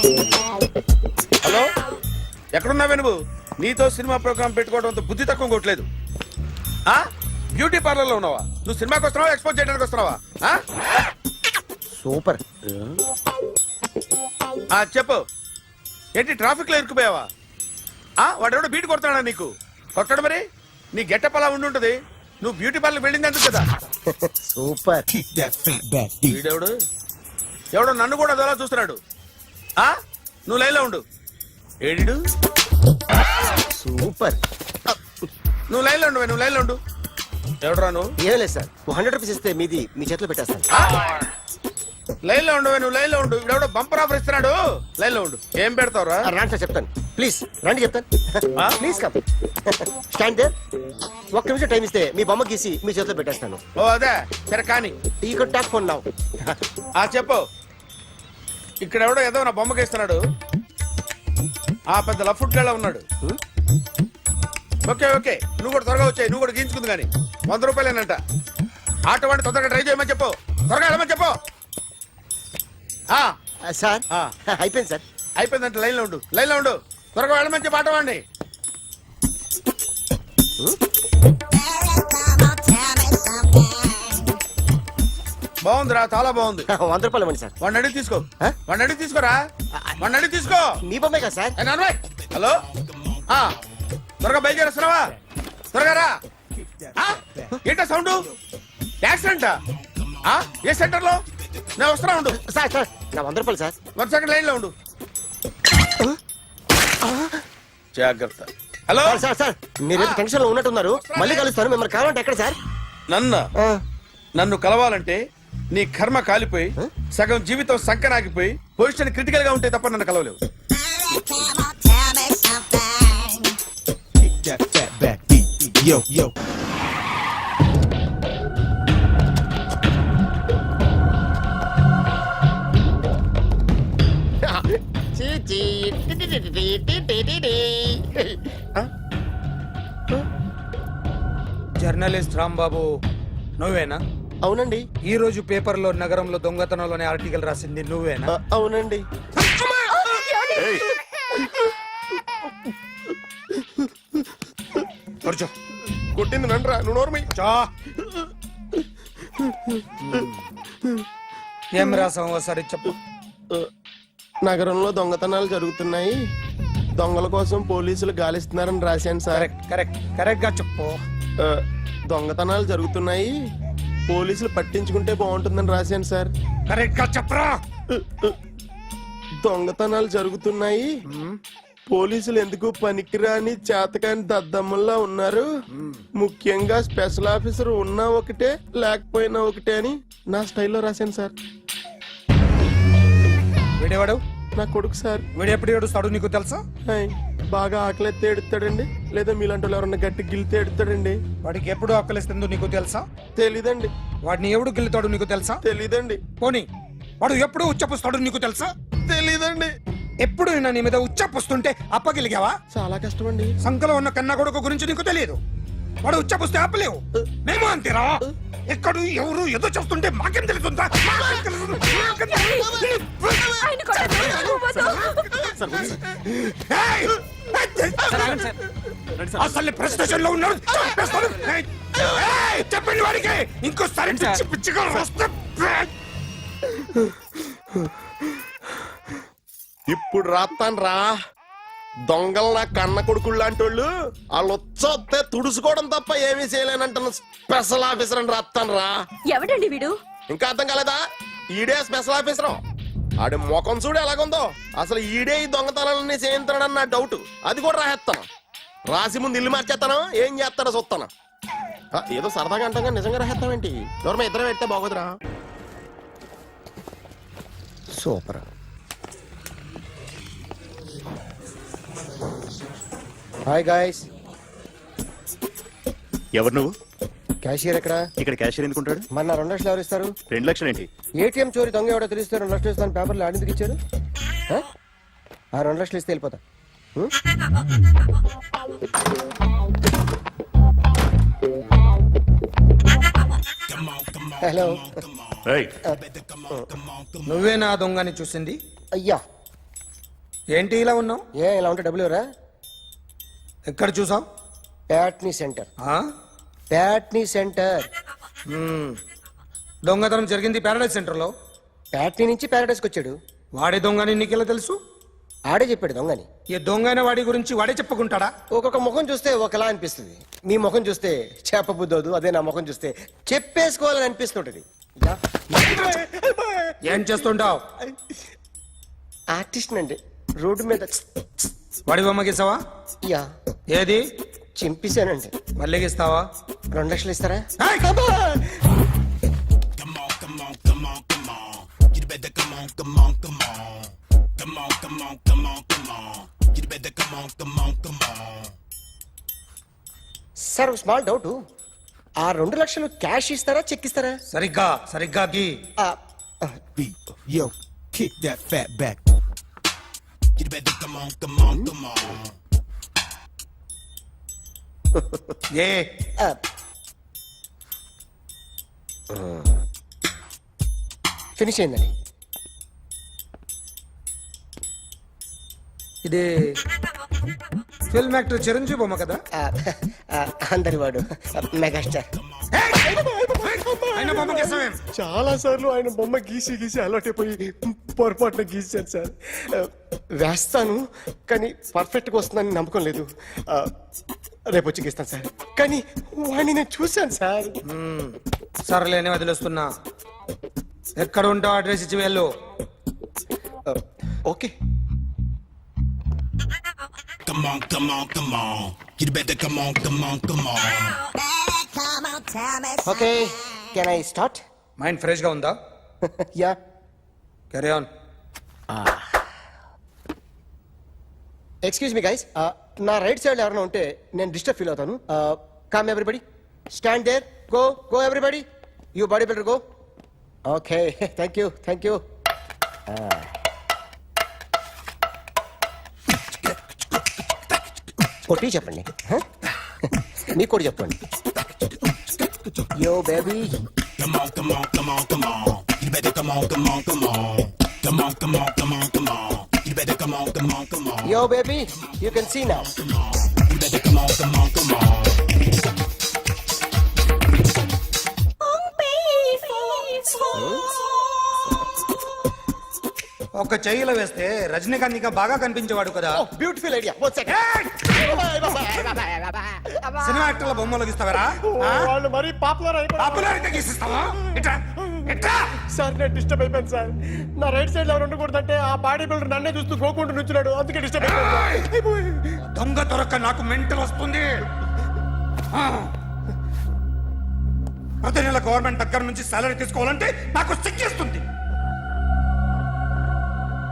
Hello, ఎక్కడున్నావే నువ్వు? నీతో cinema programme పెట్టుకోవడంతో బుద్ధి తక్కువ కొట్టలేదు. బ్యూటీ పార్లర్ లో ఉన్నావా? నువ్వు సినిమాకి వస్తున్నావా, ఎక్స్పోజ్ చేయడానికి వస్తున్నావా? సూపర్. చెప్పు, ఏంటి ట్రాఫిక్ లో ఇరుక్కుపోయావా? వాడెవడో బీట్ కొడతాడా నీకు? కొట్టడు మరి. నీ గెట్టప్ అలా ఉండి ఉంటది. నువ్వు బ్యూటీ పార్లర్ వెళ్ళింది ఎందుకు కదా? సూపర్. వీడెవడు? ఎవడో నన్ను కూడా అదోలా చూస్తున్నాడు. నువ్వు లైన్లో ఉండు. ఏడు సూపర్. నువ్వు లైన్లో ఉండు, నువ్వు లైన్లో ఉండు. ఎవడరా నువ్వు? ఏం లేదు సార్, 100 రూపీస్ ఇస్తే మీది మీ చేతిలో పెట్టేస్తాను. లైన్లో ఉండు, నువ్వు లైన్లో ఉండు. ఇవిడెవడో బంపర్ ఆఫర్ ఇస్తున్నాడు. లైన్లో ఉండు. ఏం పెడతావురా? రండి సార్ చెప్తాను. ప్లీజ్ రండి చెప్తాను. Please come. Stand there. 1 నిమిషం టైం ఇస్తే మీ బొమ్మ గీసి మీ చేతిలో పెట్టేస్తాను. ఓ అదే సరే కానీ. ఈ కుడ్ టాక్ ఫోన్ నౌ. చెప్పు. ఇక్కడ ఎవడో ఏదో నా బొమ్మకి ఇస్తున్నాడు. పెద్ద లఫుట్ గేళ ఉన్నాడు. ఓకే ఓకే, నువ్వు కూడా త్వరగా వచ్చాయి. నువ్వు కూడా గీంచుకుంది కానీ 100 రూపాయలేనంట. ఆటో వాడిని తొందరగా ట్రై చేయమని చెప్పు. త్వరగా వెళ్ళమని చెప్పు. సార్ అయిపోయింది సార్. అయిపోయిందంటే లైన్లో ఉండు, లైన్లో ఉండు. త్వరగా వెళ్ళమని చెప్పు ఆటో వాడిని. బాగుందిరా, చాలా బాగుంది. 100 రూపాయలు ఇవ్వండి సార్. వాడిని అడిగి తీసుకో. వాడిని అడిగి తీసుకోరా. వాడిని అడిగి తీసుకో. మీ బొమ్మే కదా సార్. హలో, త్వరగా బయలుదేరేస్తున్నావా? త్వరగా రా. ఏంటా సౌండ్? యాక్సిడెంటా? ఏ సెంటర్ లో? నేను వస్తున్నా ఉండు. సార్ సార్ నా 100 రూపాయలు సార్. 1 సెకండ్ లైన్ లో ఉండు. జాగ్రత్త. హలో సార్ సార్ మీరు టెన్షన్ లో ఉన్నట్టున్నారు. మళ్ళీ కలుస్తాను. మిమ్మల్ని కావాలంటే ఎక్కడ సార్? నన్ను కలవాలంటే నీ కర్మ కాలిపోయి సగం జీవితం సంకనాగిపోయి పొజిషన్ క్రిటికల్ గా ఉంటే తప్ప నన్ను కలవలేవు. Yo, yo. జర్నలిస్ట్ రాంబాబు నువ్వేనా? అవునండి. ఈ రోజు పేపర్లో నగరంలో దొంగతనంలోనే ఆర్టికల్ రాసింది నువ్వేనా? అవునండి. కొట్టింది నండ్రా, నువ్వు నోర్మి. ఏం రాసావు ఒకసారి చెప్పు. నగరంలో దొంగతనాలు జరుగుతున్నాయి, దొంగల కోసం పోలీసులు గాలిస్తున్నారని రాశాను సార్. కరెక్ట్ గా చెప్పు. దొంగతనాలు జరుగుతున్నాయి, పోలీసులు పట్టించుకుంటే బాగుంటుందని రాశాను సార్. కరెక్ట్ గా చెప్పరా. దొంగతనాలు జరుగుతున్నాయి, పోలీసులు ఎందుకు పనికిరాని చేతకాని దద్దమ్మల్లా ఉన్నారు, ముఖ్యంగా స్పెషల్ ఆఫీసర్ ఉన్నా ఒకటే లేకపోయినా ఒకటే అని నా స్టైల్లో రాశాను సార్. వీడేవాడు? నా కొడుకు సార్. వీడు ఎప్పుడు ఏడుస్తాడు నీకు తెలుసా? బాగా ఆకలిస్తే ఎడుతాడండి, లేదా మీలాంటి ఎవరన్నా గట్టి గిల్లితే ఎడుతాడండి. వాడికి ఎప్పుడు ఆకలిస్తుందో నీకు తెలుసా? తెలీదండి. వాడిని ఎవడు గిల్లుతాడు నీకు తెలుసా? తెలీదండి. పోనీ వాడు ఎప్పుడు ఉచ్చపుస్తాడు నీకు తెలుసా? తెలీదండి. ఎప్పుడు నీ మీద ఉచ్చపుస్తుంటే అప్పగిలిగావా? చాలా కష్టం అండి. సంకలో ఉన్న కన్నా కొడుకు గురించి నీకు తెలియదు. వాడు ఉచ్చపుస్తే ఆపలేవు. మేము అంతేరా. ఎక్కడు ఎవరు ఏదో చేస్తుంటే మాకేం తెలుస్తుందా? అసలు ప్రెస్టేషన్ లో ఉన్నాడు. చెప్పండి వాడికి ఇంకోసారి పిచ్చి పిచ్చిగా వస్తే. ఇప్పుడు రాత్తాను రా. దొంగలు నా కన్న కొడుకులు లాంటి వాళ్ళు వాళ్ళు వచ్చొస్తే తుడుచుకోవడం తప్ప ఏమీ చేయలేనంటున్న స్పెషల్ ఆఫీసర్ అని రాత్తాను రా. ఎవడండి వీడు? ఇంకా అర్థం కాలేదా? ఈడే స్పెషల్ ఆఫీసర్. ఆడి ముఖం చూడు ఎలాగుందో. అసలు ఈడే ఈ దొంగతనాలన్నీ చేయించాడని నా డౌట్. అది కూడా రాసేస్తాను. రాసి ముందు ఇల్లు మార్చేస్తాను. ఏం చేస్తాడో చూస్తాను. ఏదో సరదాగా అంటాం కానీ నిజంగా రాసేస్తామేంటి? ఎవరన్నా ఇద్దరం పెడితే బాగోదురా. సూపర్. Hi guys. ఎవరు నువ్వు? క్యాషియర్ ఎక్కడ? ఇక్కడ క్యాషియర్ ఎందుకుంటాడు? మన 2 లక్షలు ఎవరు ఇస్తారు? 2 లక్షలు ఏంటి? ఏటీఎం చోరీ దొంగ ఎవడో తెలిస్తే 2 లక్షలు ఇస్తాను పేపర్లు ఆడిందుకు ఇచ్చారు. ఆ 2 లక్షలు ఇస్తే వెళ్ళిపోతా. హలో. నువ్వే నా దొంగని చూసింది? అయ్యా ఏంటి ఇలా ఉన్నావు? ఏ ఇలా ఉంటే డబ్బులు ఎవరా? ఎక్కడ చూసావు? ప్యాట్నీ సెంటర్. ప్యాట్నీ సెంటర్. దొంగతనం జరిగింది ప్యారడైజ్ సెంటర్ లో. ప్యాట్నీ నుంచి ప్యారడైస్కి వచ్చాడు. వాడే దొంగని నీకెలా తెలుసు? ఆడే చెప్పాడు దొంగని. ఈ దొంగైన వాడి గురించి వాడే చెప్పుకుంటాడా? ఒక్కొక్క ముఖం చూస్తే ఒకలా అనిపిస్తుంది. మీ ముఖం చూస్తే చెప్పబుద్దోదు, అదే నా ముఖం చూస్తే చెప్పేసుకోవాలని అనిపిస్తుంటది. ఏం చేస్తుంటావు? ఆర్టిస్ట్ అండి. రోడ్డు మీద వాడి బొమ్మ గీసావా? యా ఏది? చింపేశానండి. మళ్ళీ గీస్తావా? 2 లక్షలు ఇస్తారా? ఏయ్! సార్ ఒక స్మాల్ డౌట్. ఆ 2 లక్షలు క్యాష్ ఇస్తారా, చెక్ ఇస్తారా? సరిగ్గా గీ. ఆ, beat. Yo, kick that fat back. ఏ ఆ. ఫినిష్ అయిందండి. ఇది ఫిల్మ్ యాక్టర్ చిరంజీవి బొమ్మ కదా? ఆ, ఆ, అందరి వాడు మెగాస్టార్. ఆయన బొమ్మ గీసావేం? చాలా సార్లు ఆయన బొమ్మ గీసి అలవాటైపోయి పొరపాటున గీసాను సార్. వేస్తాను కానీ పర్ఫెక్ట్ గా వస్తుందని నమ్మకం లేదు. రేపు వచ్చి గీస్తాను సార్. కానీ వాడిని నేను చూశాను సార్. సర్లేని వదిలేస్తున్నా. ఎక్కడ ఉంటావు అడ్రస్ ఇచ్చి వెళ్ళు. Okay. Come on, come on, come on. You better come on, come on, come on. Okay can I start? Mind fresh గా ఉందా? Ya. Carry on. Excuse me guys, నా రైట్ సైడ్ ఎవరైనా ఉంటే నేను డిస్టర్బ్ ఫీల్ అవుతాను. Come everybody, stand there, go everybody, you body builder go. Okay thank you. కొట్టి చెప్పండి. మీకు కూడా చెప్పండి. Yo baby. Come on, come on, come on, come on. You better come on, come on, come on. Come on, come on, come on, come on. You better come on, come on, come on. Yo, baby, you can see now. You better come on, come on, come on. ఒక చెయ్యిలో వేస్తే రజనీకాంత్ ఇంకా బాగా కనిపించేవాడు కదా. Oh, beautiful idea. One second. సినిమా యాక్టర్ల బొమ్మలు గీస్తావరా? వాళ్ళు మరీ పాపులర్ అయిపోయారు. పాపులారిటీ గీసిస్తావా? ఎట్లా? సార్ నేను డిస్టర్బ్ అయిపోయాను సార్. నా రైట్ సైడ్ ఎవరు ఉండకూడదంటే ఆ బాడీ బిల్డర్ నన్నే చూస్తూ గోకుంటూ నుంచున్నాడు, అందుకే డిస్టర్బ్ అయిపోయాను. దొంగ దొరక్క నాకు మెంటల్ వస్తుంది. ప్రతి నెల గవర్నమెంట్ దగ్గర నుంచి సాలరీ తీసుకోవాలంటే నాకు సిగ్గేస్తుంది.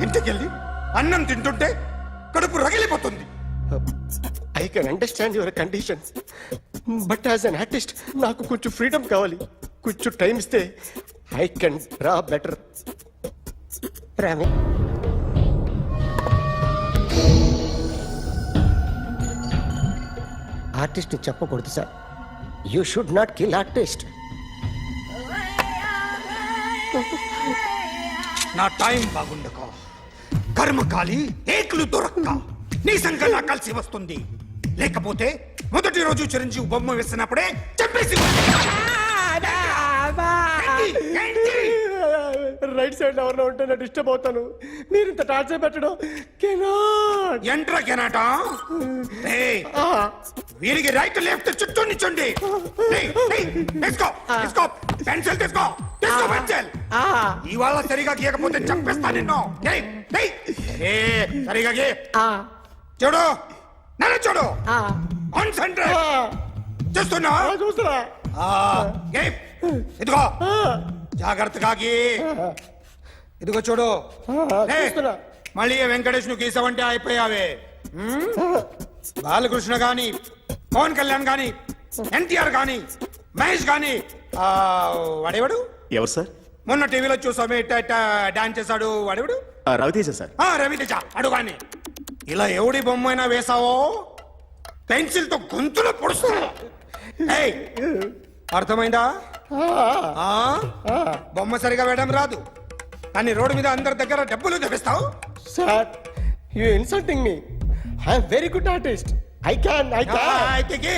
ఇంటికెళ్ళి అన్నం తింటుంటే కడుపు రగిలిపోతుంది. I can understand your conditions, but as an artist నాకు కొంచెం ఫ్రీడమ్ కావాలి. కొంచెం టైం ఇస్తే ఐ కెన్ డ్రా బెటర్. రామి ఆర్టిస్ట్ చెప్పకూడదు sir. You should not kill artist. నా టైం బాగుండక కర్మకాలి ఏకులు దొరక్క నీ సంకల్లా కలిసి వస్తుంది. లేకపోతే మొదటి రోజు చిరంజీవి బొమ్మ వేసినప్పుడే చెప్పేసి రైట్ సైడ్ ఎవరిలో ఉంటే నేను డిస్టర్బ్ అవుతాను. మీరు ఇంత టార్చర్ పెట్టడం కెనాట్. ఎంట్రా కెనాట. వీరికి రైట్ లెఫ్ట్ చుట్టూ నిచ్చండి. పెన్సిల్ తీసుకో, పెన్సిల్. ఇవాళ సరిగా గీయకపోతే చంపేస్తా నిన్ను. సరిగా గీ. చూడు, నన్ను చూడు. కాన్సంట్రేట్ చూస్తున్నా. చూస్తున్నా. ఇదిగో జాగ్రత్తగా గీ. ఇదిగో చూడు. చూస్తున్నా. మళ్ళీ వెంకటేష్ ను గీసావంటే అయిపోయావే. బాలకృష్ణ గాని, పవన్ కళ్యాణ్ గాని, ఎన్టీఆర్ గాని, మహేష్ గాని, వాడేవాడు ఎవరు సార్? మొన్న టీవీలో చూసామే డాన్స్ చేశాడు వాడేవాడు? రవితేజ సార్. రవితేజ అడుగాని. ఇలా ఎవడి బొమ్మ అయినా వేసావో పెన్సిల్ తో గొంతులో పొడుస్తా. అర్థమైందా? బొమ్మ సరిగా వేయడం రాదు కానీ రోడ్డు మీద అందరి దగ్గర డబ్బులు తెప్పిస్తావు. Sir you insulting me I'm very good artist I can అయితే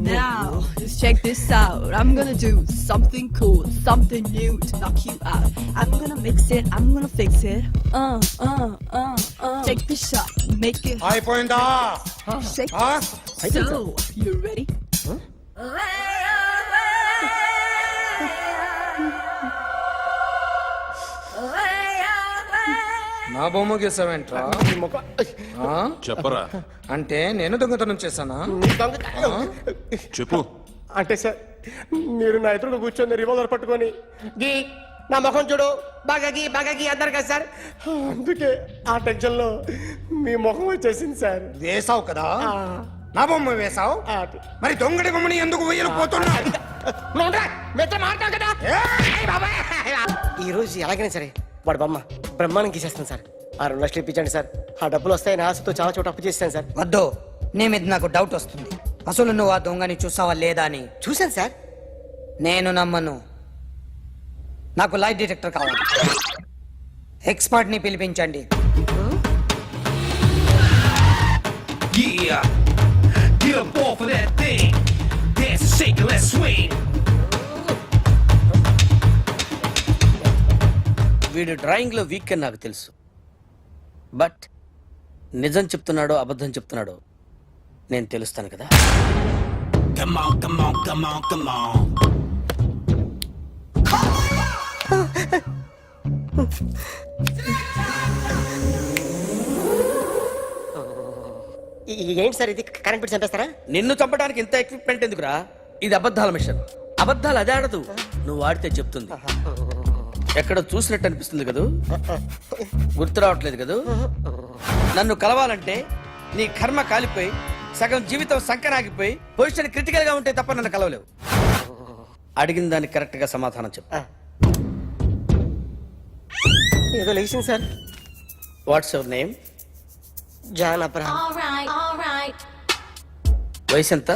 Now, just check this out. I'm gonna do something cool, something new to knock you out. I'm gonna mix it, I'm gonna fix it. Take the shot, make it అయిపోయిందా shake. ఆ? So, you ready? నా బొమ్మ గీసావేంట్రా చెప్పరా అంటే నేను దొంగతనం చేశానా చెప్పు అంటే సార్ మీరు నా ఎదురుగా కూర్చొని రివాల్వర్ పట్టుకొని గీ నా ముఖం చూడు బాగా గీ అన్నారు కదా సార్ అందుకే ఆ టెన్షన్ లో మీ ముఖం వచ్చేసింది సార్ వేసావు కదా నా బొమ్మ వేసావు మరి దొంగడి బొమ్మని ఎందుకు వేయలు పోతున్నా ఈ రోజు ఎలాగైనా సరే వాడు బొమ్మ బ్రహ్మాండం గీసేస్తాను సార్ ఆ 2 లక్షలు ఇప్పించండి సార్ ఆ డబ్బులు వస్తాయని ఆశతో చాలా చోట అప్పు చేస్తాను సార్ వద్దు నీ మీద నాకు డౌట్ వస్తుంది అసలు నువ్వు ఆ దొంగని చూసావా లేదా అని చూశాను సార్ నేను నమ్మను నాకు లైట్ డిటెక్టర్ కావాలి ఎక్స్పర్ట్ ని పిలిపించండి Yeah, get up off of that thing. Dance and shake and let's swing. వీడు డ్రాయింగ్ లో వీక్ అని నాకు తెలుసు బట్ నిజం చెప్తున్నాడో అబద్ధం చెప్తున్నాడో నేను తెలుస్తాను కదా Come on, come on, come on, come on. ఏంటి సార్ ఇది కరెంట్ బిల్ చంపేస్తారా నిన్ను చంపడానికి ఇంత ఎక్విప్మెంట్ ఎందుకురా ఇది అబద్ధాల మిషన్ అబద్ధాలు అదే ఆడదు నువ్వు ఆడితే చెప్తుంది ఎక్కడ చూసినట్టు అనిపిస్తుంది కదూ గుర్తు రావట్లేదు కదూ నన్ను కలవాలంటే నీ కర్మ కాలిపోయి సగం జీవితం సంకనాగిపోయి పొజిషన్ క్రిటికల్ గా ఉంటే తప్ప నన్ను కలవలేవు అడిగిన దానికి కరెక్ట్ గా సమాధానం చెప్పు ఏదో లేచింది sir what's your name John Abraham వయసు ఎంత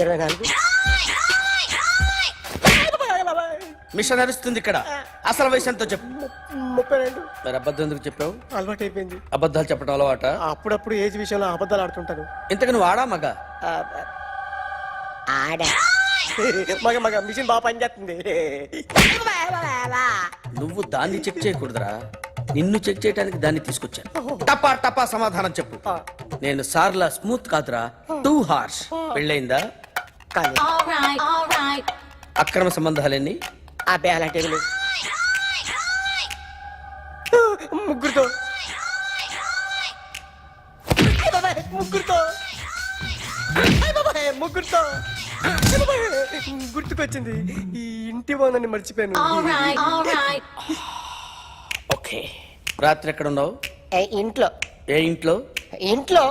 24 మిషన్ నడుస్తుంది ఇక్కడ అసలు వయసు ఎంతో చెప్పు 32 మరి అబద్ధం ఎందుకు చెప్పావు అలవాటు అయిపోయింది అబద్ధాలు చెప్పడం అలవాట అప్పుడప్పుడు ఏజ్ విషయంలో అబద్ధాలు ఆడుతుంటాను ఇంతకు నువ్వు ఆడా మగ ఆడా మగ మిషన్ బాగా పనిచేస్తుంది నువ్వు దాన్ని చెక్ చేయకూడదురా నిన్ను చెక్ చేయడానికి దాన్ని తీసుకొచ్చాను టపా టపా సమాధానం చెప్పు నేను సార్లా స్మూత్ కాదురా టూ హార్ష్ పెళ్ళైందా కానీ అక్రమ సంబంధాలన్నీ అబ్బే అలాంటి ఏమీ లేదు. ముగ్గురుతో అయ్ బాబాయ్, ముగ్గురుతో అయ్ బాబాయ్, ముగ్గురుతో అయ్ బాబాయ్, గుర్తుకొచ్చింది ఈ ఇంటి వాళ్ళని మర్చిపోయాను ఓకే రాత్రి ఎక్కడ ఉన్నావు ఇంట్లో ఏ ఇంట్లో ఇంట్లో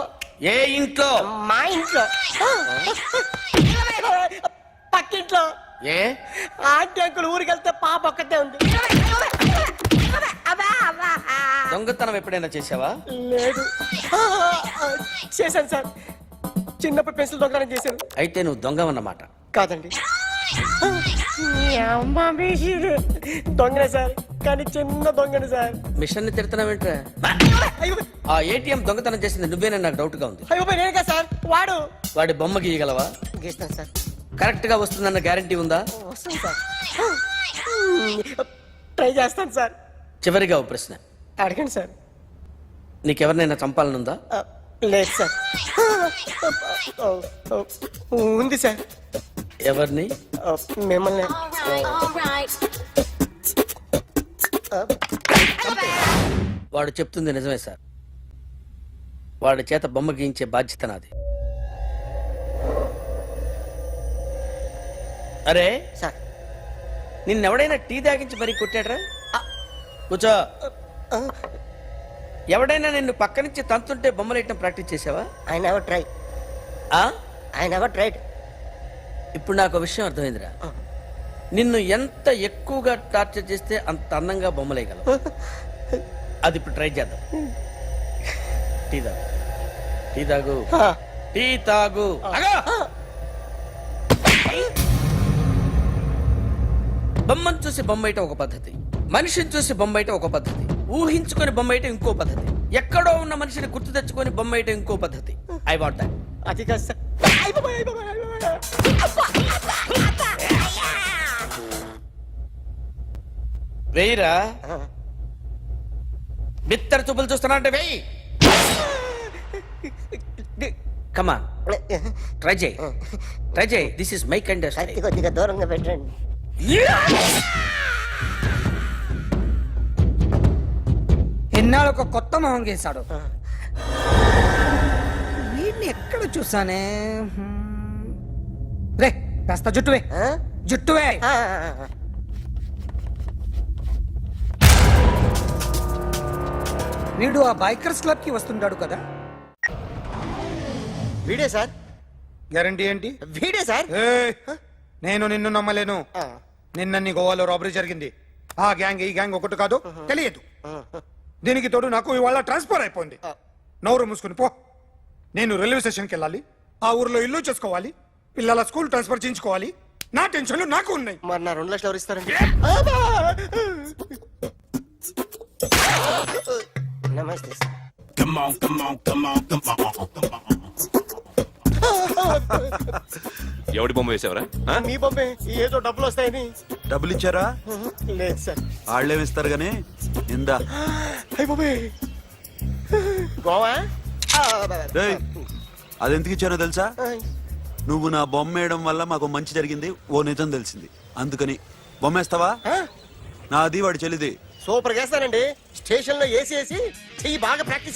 ఏ ఇంట్లో మా ఇంట్లో పక్కింట్లో ఏ ఆంటీ అంకుల్ ఊరికి వెళ్తే పాప ఒక్కతే ఉంది దొంగతనం ఎప్పుడైనా చేసావా లేదు చేశాను సార్ చిన్నప్పుడు పెన్సిల్ దొంగతనం చేశాను అయితే నువ్వు దొంగవన్నమాట కాదండి దొంగనే సార్ కానీ చిన్న దొంగని సార్ మిషన్ ని తిడుతున్నావేంట్రా అయ్యో ఆ ఏటీఎం దొంగతనం చేసింది నువ్వేనని నాకు డౌట్ గా ఉంది అయ్యో నేను కదా సార్ వాడు వాడి బొమ్మ గీయగలవా గీస్తాను సార్ కరెక్ట్ గా వస్తుందన్న గ్యారంటీ ఉందా వస్తాను సార్ ట్రై చేస్తాను సార్ చివరిగా ఓ ప్రశ్న అడగండి సార్ నీకెవరినైనా చంపాలనుందా లేదు సార్ ఉంది సార్ ఎవరిని మిమ్మల్ని వాడు చెప్తుంది నిజమే సార్ వాడి చేత బొమ్మ గీయించే బాధ్యత నాది అరే సార్ నిన్నెవడైనా టీ తాగించి మరీ కొట్టాడ్రా కూర్చో ఎవడైనా నిన్ను పక్క నుంచి తంతుంటే బొమ్మలేయటం ప్రాక్టీస్ చేసావా ఐ నెవర్ ట్రై ఆ ఐ నెవర్ ట్రైడ్ ఇప్పుడు నాకు విషయం అర్థమైందిరా నిన్ను ఎంత ఎక్కువగా టార్చర్ చేస్తే అంత అందంగా బొమ్మలేయగలవు అది ఇప్పుడు ట్రై చేద్దాం టీ తాగు టీ తాగు టీ తాగు ఆగు! బొమ్మను చూసి బొమ్మయటం ఒక పద్ధతి మనిషిని చూసి బొమ్మయటం ఒక పద్ధతి ఊహించుకొని బొమ్మ వేయటం ఇంకో పద్ధతి, ఎక్కడో ఉన్న మనిషిని గుర్తు తెచ్చుకొని బొమ్మ వేయటం ఇంకో పద్ధతి. I want that. అది కాదు సార్. వెయ్యిరా. బిత్తర చూపులు చూస్తున్నా అంటే వెయ్యి. కమాన్, ట్రై చేయి, ట్రై చేయి. This is my kind of style. కొద్దిగా దూరంగా పెట్టండి. ఎన్నాళ్ళు ఒక కొత్త మొహం గీశాడు. వీడిని ఎక్కడ చూసానే? రే కాస్త జుట్టువే, జుట్టువే. వీడు ఆ బైకర్స్ క్లబ్ కి వస్తుంటాడు కదా. వీడే సార్. గ్యారంటీ ఏంటి? వీడే సార్. ఏయ్, నేను నిన్ను నమ్మలేను. నిన్న నీ గోవాలో రాబరీ జరిగింది. ఆ గ్యాంగ్ ఈ గ్యాంగ్ ఒకటి కాదు, తెలియదు. దీనికి తోడు నాకు ఇవాళ ట్రాన్స్ఫర్ అయిపోయింది. నోరు మూసుకుని పో. నేను రైల్వే స్టేషన్కి వెళ్ళాలి, ఆ ఊర్లో ఇల్లు చేసుకోవాలి, పిల్లల స్కూల్ ట్రాన్స్ఫర్ చేయించుకోవాలి. నా టెన్షన్లు నాకు ఉన్నాయి. మరి నా 2 లక్షలు ఎవరు ఇస్తారండి? నమస్తే sir. Come on, come on, come on, come on, come on. ఎవడి బొమ్మ వేసావరా? మీ బొమ్మే. ఏదో డబ్బులు వస్తాయని. డబ్బులు ఇచ్చారా? లేదు సార్. వాళ్ళేమిస్తారు గానీ ఇందా. అయ్య బాబే, గోవా. డేయ్, అదెందుకు ఇచ్చానో తెలుసా? నువ్వు నా బొమ్మ వేయడం వల్ల మాకు మంచి జరిగింది, ఓ నిజం తెలిసింది. అందుకని బొమ్మేస్తావా? నాది వాడి చెల్లిది. సూపర్ చేస్తానండి. స్టేషన్ లో ఏసీ చెయ్యి బాగా ప్రాక్టీస్